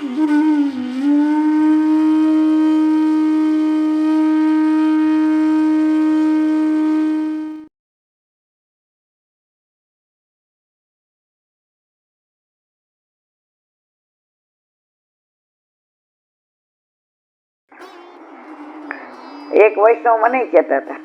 એક વૈષ્ણવ મને કહેતા હતા,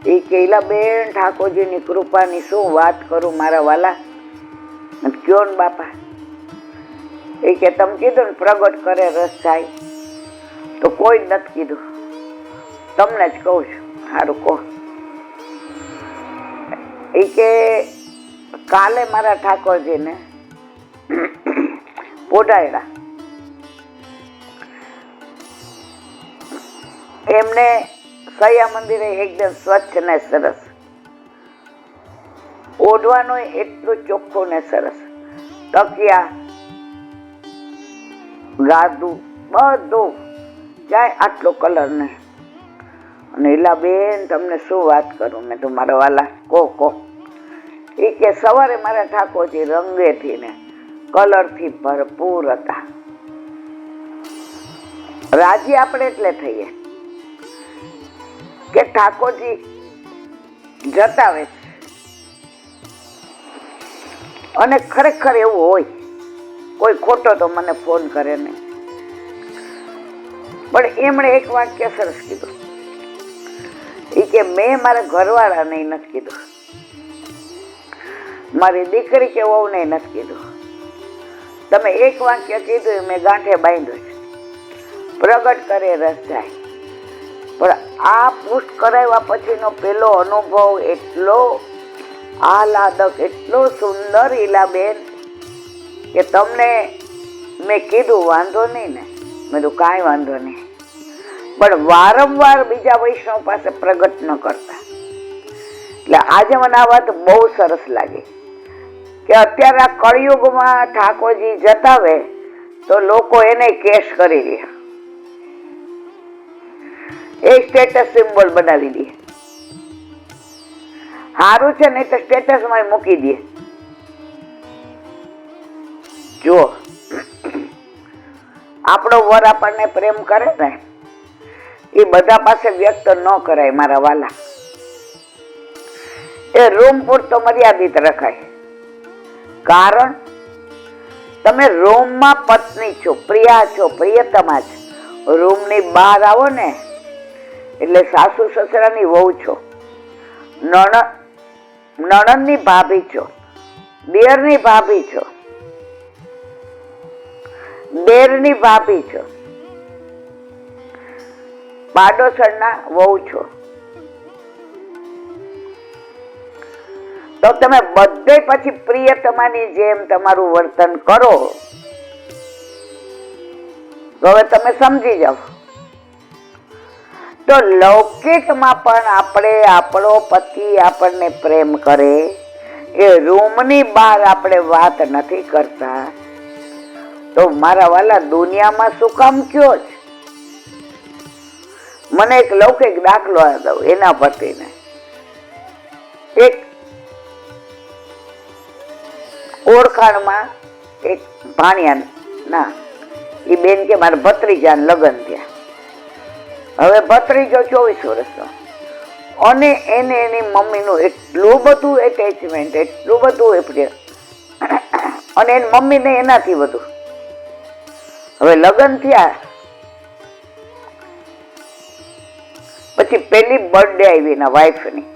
એ કેલાબેન ઠાકોરજીની કૃપાની શું વાત કરું મારા વાલા, કયો ને બાપા. એ કે તમે કીધું ને પ્રગટ કરે રસ જાય, તો કોઈ જ નથી કીધું, તમને જ કહું છું. સારું કહો. એ કે કાલે મારા ઠાકોરજીને પોઢાડ્યા. એમને સયા મંદિરે એકદમ સ્વચ્છ ને સરસ, ઓઢવાનું એટલું ચોખ્ખું ને સરસ, તકિયા ગાદું બધું જાય આટલો કલર ને. અને એલાબેન તમને શું વાત કરું, મેં તો મારા વાલા કહો. એ કે સવારે મારા ઠાકોરજી રંગેથી ને કલરથી ભરપૂર હતા. રાજી આપણે એટલે થઈએ કે ઠાકોરજી જતાવે છે, અને ખરેખર એવું હોય. કોઈ ખોટો તો મને ફોન કરે નહીં, પણ એમણે એક વાક્ય સરસ કીધું. એ કે મેં મારા ઘરવાળાને નથી કીધું, મારી દીકરી કે વહુને નથી કીધું, તમે એક વાક્ય કીધું મેં ગાંઠે બાંધ્યું છે, પ્રગટ કરે રસ જાય. પણ આ પુષ્ટ કરાવ્યા પછીનો પેલો અનુભવ એટલો આહલાદક, એટલો સુંદર ઈલાબેન, કે તમને મેં કીધું વાંધો નહીં ને. મેં તો કાંઈ વાંધો નહીં, પણ વારંવાર બીજા વૈષ્ણવ પાસે પ્રગટ ન કરતા. એટલે આજે મને આ વાત બહુ સરસ લાગી કે અત્યારે આ કળિયુગમાં ઠાકોરજી જતાવે તો લોકો એને કેશ કરી રહ્યા, એ સ્ટેટસ સિમ્બોલ બનાવી દે. સારું છે, નહીં તો સ્ટેટસમાં મૂકી દે. જો આપણો વર આપણને પ્રેમ કરે ને, એ બધા પાસે વ્યક્ત ન કરાય મારા વાલા. એ રૂમ પૂરતો મર્યાદિત રખાય. કારણ તમે રૂમમાં પત્ની છો, પ્રિયા છો, પ્રિયતમા છો. રૂમની બહાર આવો ને એટલે સાસુ સસરાની વહુ છો, નણંદની ભાભી છો, દેરની ભાભી છો, દેરની ભાભી છો, પાડોશરના વહુ છો. તો તમે બધે પછી પ્રિયતમાની જેમ તમારું વર્તન કરો તો હવે તમે સમજી જાઓ. તો લૌકિકમાં પણ આપણે આપણો પતિ આપણને પ્રેમ કરે, એ રૂમની બહાર આપણે વાત નથી કરતા, તો મારા વાલા દુનિયામાં શું કામ કયો છે? મને એક લૌકિક દાખલો દઉં એના પતિને. એક ઓળખાણમાં એક ભાણિયા ના, એ બેન કે મારા ભત્રીજાને લગ્ન થયા. હવે ભત્રીજો 24 વર્ષનો, અને એને એની મમ્મીનું એટલું બધું એટેચમેન્ટ, એટલું બધું પ્રેમ, અને એની મમ્મીને એનાથી વધુ. હવે લગ્ન થયા પછી પેલી બર્થડે આવી એના વાઈફની,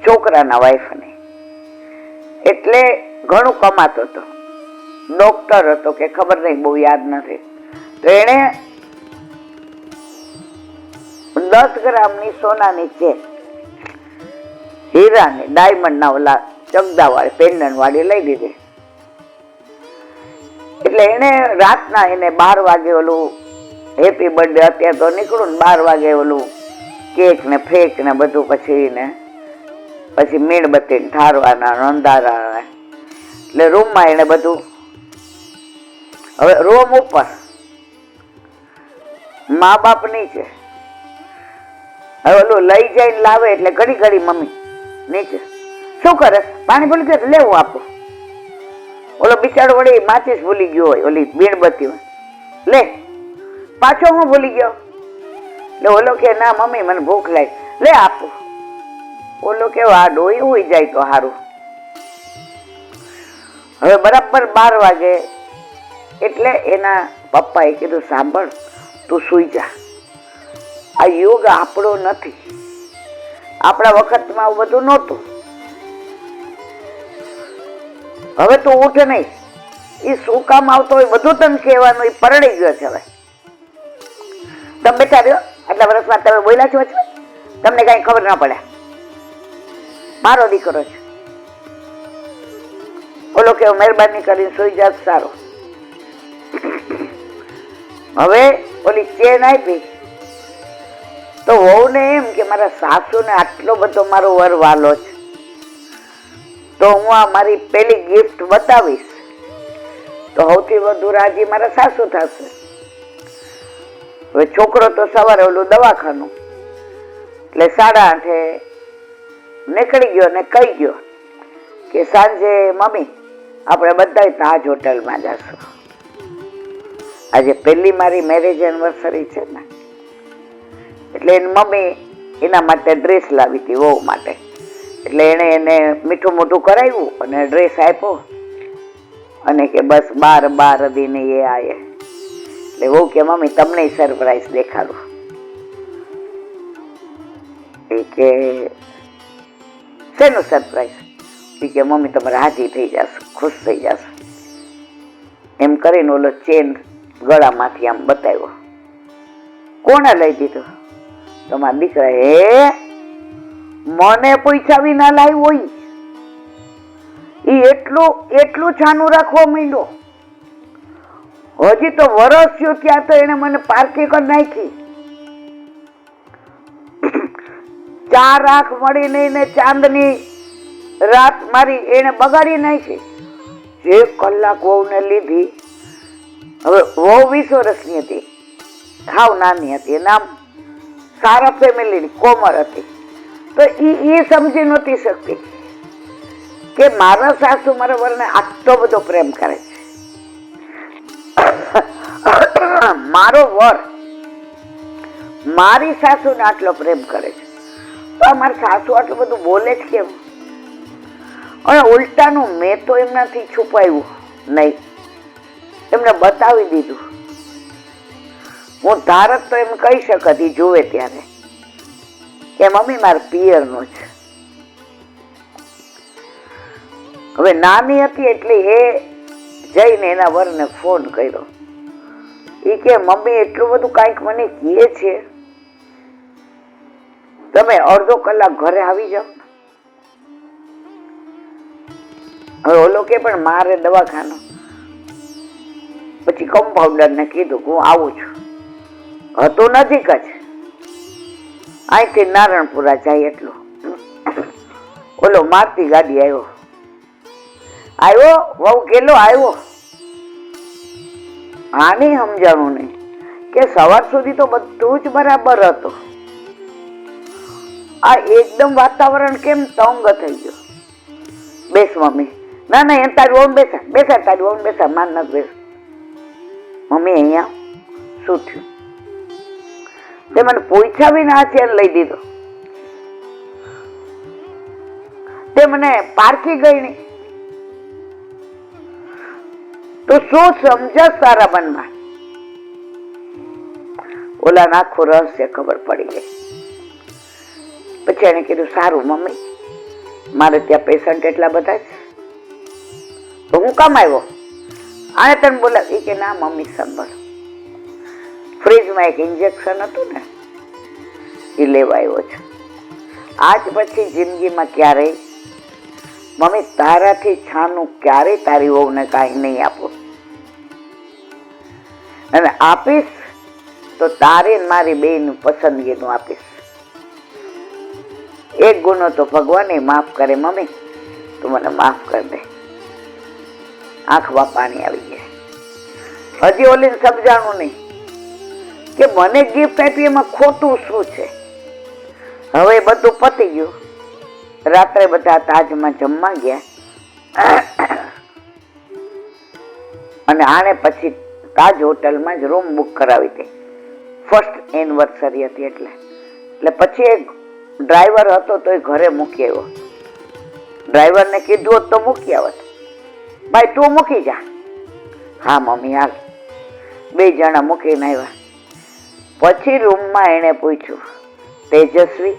છોકરાના વાઈફની. એટલે ઘણું કમાતો હતો, ડોક્ટર હતો કે ખબર નહીં, બહુ યાદ નથી. તો એને 10 ગ્રામની સોનાની ચેન, હીરાની, ડાયમંડના ઓલા ચગદાવાળી પેન્ડન્ટ વાળી લઈ દીધી. એટલે એને રાતના એને 12 વાગે ઓલું હેપી બર્થડે, અત્યારે તો નીકળું ને 12 વાગે ઓલું કેક ને ફેક ને બધું, પછી મીણબત્તી ને ઠારવાના, અંધારા. એટલે રૂમમાં એને બધું. હવે રૂમ ઉપર, મા બાપ નીચે. હવે ઓલું લઈ જઈને લાવે એટલે ઘડી ઘડી મમ્મી નીચે શું કરે, પાણી ભૂલી ગયો લેવું આપો. ઓલો બિચારો વળી માચીસ ભૂલી ગયો હોય, ઓલી મીણબત્તી લે પાછો હું ભૂલી ગયો. એટલે ઓલો કે ના મમ્મી મને ભૂખ લાગી, લે આપું. ઓલો કે આ ડોહી હોઈ જાય તો સારું. હવે બરાબર 12 વાગે એટલે એના પપ્પાએ કીધું સાંભળ તું સુઈ જા, આ યુગ આપણો નથી, આપણા વખતમાં આવું બધું નહોતું. હવે તું ઉઠ નહીં, એ શું કામ આવતો હોય બધું તને કહેવાનું, એ પરણી ગયો છે. હવે તમે બેઠા રહ્યો, આટલા વર્ષમાં તમે બોલ્યા છો, તમને કઈ ખબર ના પડે, મારો દીકરો છે. ઓલો કે મહેરબાની કરીને સુઈ જાત સારો. હવે ઓલી ચેન આપી તો વહુને એમ કે મારા સાસુને આટલો બધો મારો વર વાલો છે, તો હું આ મારી પેલી ગિફ્ટ બતાવીશ તો સૌથી વધુ રાજી મારા સાસુ થશે. હવે છોકરો તો સવારે ઓલું દવાખાનું એટલે 8:30 નીકળી ગયો ને કહી ગયો કે સાંજે મમ્મી આપણે બધા તાજ હોટલમાં જશું. આજે પહેલી મારી મેરેજ એનિવર્સરી છે ને, એટલે એની મમ્મી એના માટે ડ્રેસ લાવી હતી વહુ માટે. એટલે એણે એને મીઠું મોટું કરાવ્યું અને ડ્રેસ આપ્યો અને કે બસ 12 દિન એ આયે. એટલે વહુ કે મમ્મી તમને સરપ્રાઈઝ દેખાડું. એ કે શેનું સરપ્રાઈઝ? એ કે મમ્મી તમે રાજી થઈ જશો, ખુશ થઈ જશો. એમ કરીને ઓલો ચેન ગળામાંથી આમ બતાવ્યો. કોણે લઈ દીધો? તમારા દીકરા. હે મને પૂછ્યા વિના લાવ્યો હોય? એ એટલું છાનું રાખવા માંડ્યો. હજી તો વરસ થયું ત્યાં તો એને મને પારકી કરી નાખી. 4 આંખ મળીને એને ચાંદની રાત મારી એને બગાડી નાખી. જે કલાક વહુને લીધી. હવે વહુ 20 વર્ષની હતી, હાવ નાની હતી, નામ સારા ફેમિલીની કોમર હતી. તો એ સમજી નહોતી શકતી કે મારા સાસુ મારા વરને આટલો બધો પ્રેમ કરે છે. મારો વર મારી સાસુને આટલો પ્રેમ કરે છે, તો મારી સાસુ આટલું બધું બોલે છે કેમ? અને ઉલટાનું મેં તો એમનાથી છુપાયું નહીં, એમને બતાવી દીધું. હું ધારક તો એમ કહી શકતી જોવે ત્યારે કે મમ્મી મારા પિયરનો છે. હવે નાની હતી એટલે એ જઈને એના વરને ફોન કર્યો. એ કે મમ્મી એટલું બધું કાંઈક મને કહે છે, તમે અડધો કલાક ઘરે આવી જાઓ. હવે ઓલો કે પણ મારે દવાખાનું. પછી કમ્પાઉન્ડર ને કીધું હું આવું છું. હતું નજીક જ, અહીંથી નારણપુરા જાય એટલું. ઓલો મારતી ગાડી આવ્યો વહુ ગેલો આવ્યો. આની સમજાણું નહીં કે સવાર સુધી તો બધું જ બરાબર હતું. આ એકદમ વાતાવરણ કેમ તંગ થઈ ગયો. બેસ મમ્મી. ના ના એમ તારી વહુ બેસા તારી વહુ બેસા, માન નથી બેસ. મમ્મી અહીંયા શું થયું? તે મને પૂછ્યા વિના આ ચેર લઈ દીધો. તે મને પારખી ગઈ નહીં. તો શું સમજસ તારા મનમાં? ઓલા આખું રહસ્ય ખબર પડી ગઈ. પછી એને કીધું સારું મમ્મી મારે ત્યાં પેશન્ટ એટલા બધા છે તો હું કામ આવ્યો? આને તને બોલાવી કે ના મમ્મી સાંભળ, ફ્રીજમાં એક ઇન્જેક્શન હતું ને એ લેવા આવ્યો છે. આજ પછી જિંદગીમાં ક્યારેય મમ્મી તારાથી છાનું ક્યારેય તારી વહુને કાંઈ નહીં આપો, અને આપીશ તો તારી મારી બેયનું પસંદગીનું આપીશ. એક ગુનો તો ભગવાને માફ કરે મમ્મી, તું મને માફ કરી દે. આંખમાં પાણી આવી ગયા. હજી ઓલીને સમજાણું નહીં કે મને ગિફ્ટ આપી એમાં ખોટું શું છે. હવે બધું પતી ગયું. રાત્રે બધા તાજમાં જમવા ગયા. અને આને પછી તાજ હોટલમાં જ રૂમ બુક કરાવી દે. ફર્સ્ટ એનિવર્સરી હતી એટલે પછી એક ડ્રાઈવર હતો તો એ ઘરે મૂકી આવ્યો. ડ્રાઈવરને કીધું હોત તો મૂકી આવત. ભાઈ તું મૂકી જા. હા મમ્મી હાલ. 2 જણા મૂકીને આવ્યા. પછી રૂમમાં એણે પૂછ્યું, તેજસ્વી,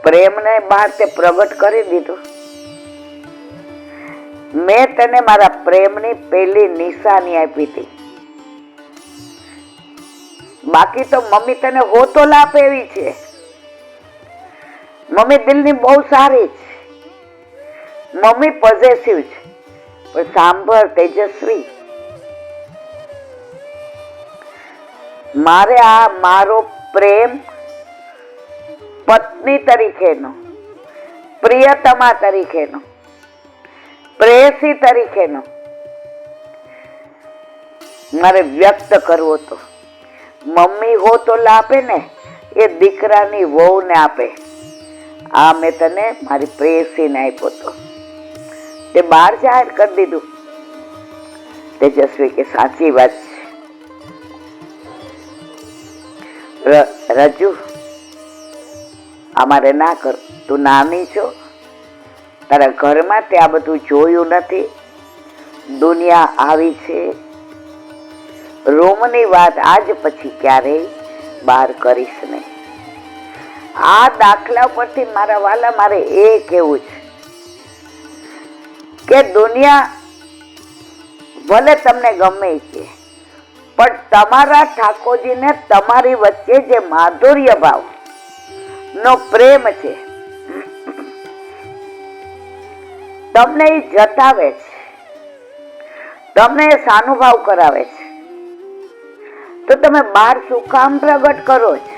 પ્રેમને બહાર તે પ્રગટ કરી દીધું? મેં તને મારા પ્રેમની પહેલી નિશાની આપી હતી. બાકી તો મમ્મી તને હોતો લાપ એવી છે. મમ્મી દિલની બહુ સારી છે. મમ્મી પોઝેસિવ છે. પણ સાંભળ તેજસ્વી, મારે આ મારો પ્રેમ પત્ની તરીકેનો, પ્રિયતમા તરીકેનો, પ્રેયસી તરીકેનો મારે વ્યક્ત કરવો હતો. મમ્મી હો તો લાપે ને એ દીકરાની વહુને આપે. આ મેં તને મારી પ્રેયસીને આપ્યો હતો. તે બહાર જાહેર કરી દીધું. તેજસ્વી કે સાચી વાત છે. રજુ, અમારે ના કર. તું નાની છો, તારા ઘરમાં તે આ બધું જોયું નથી. દુનિયા આવી છે. રૂમની વાત આજ પછી ક્યારેય બહાર કરીશ નહીં. આ દાખલા પરથી મારા વાલા મારે એ કહેવું છે કે દુનિયા ભલે તમને ગમે છે, પણ તમારા ઠાકોરજીને તમારી વચ્ચે જે માધુર્ય ભાવ નો પ્રેમ છે તમને એ જતાવે છે, તમને એ સાનુભાવ કરાવે છે. તો તમે બહાર શું કામ પ્રગટ કરો છો?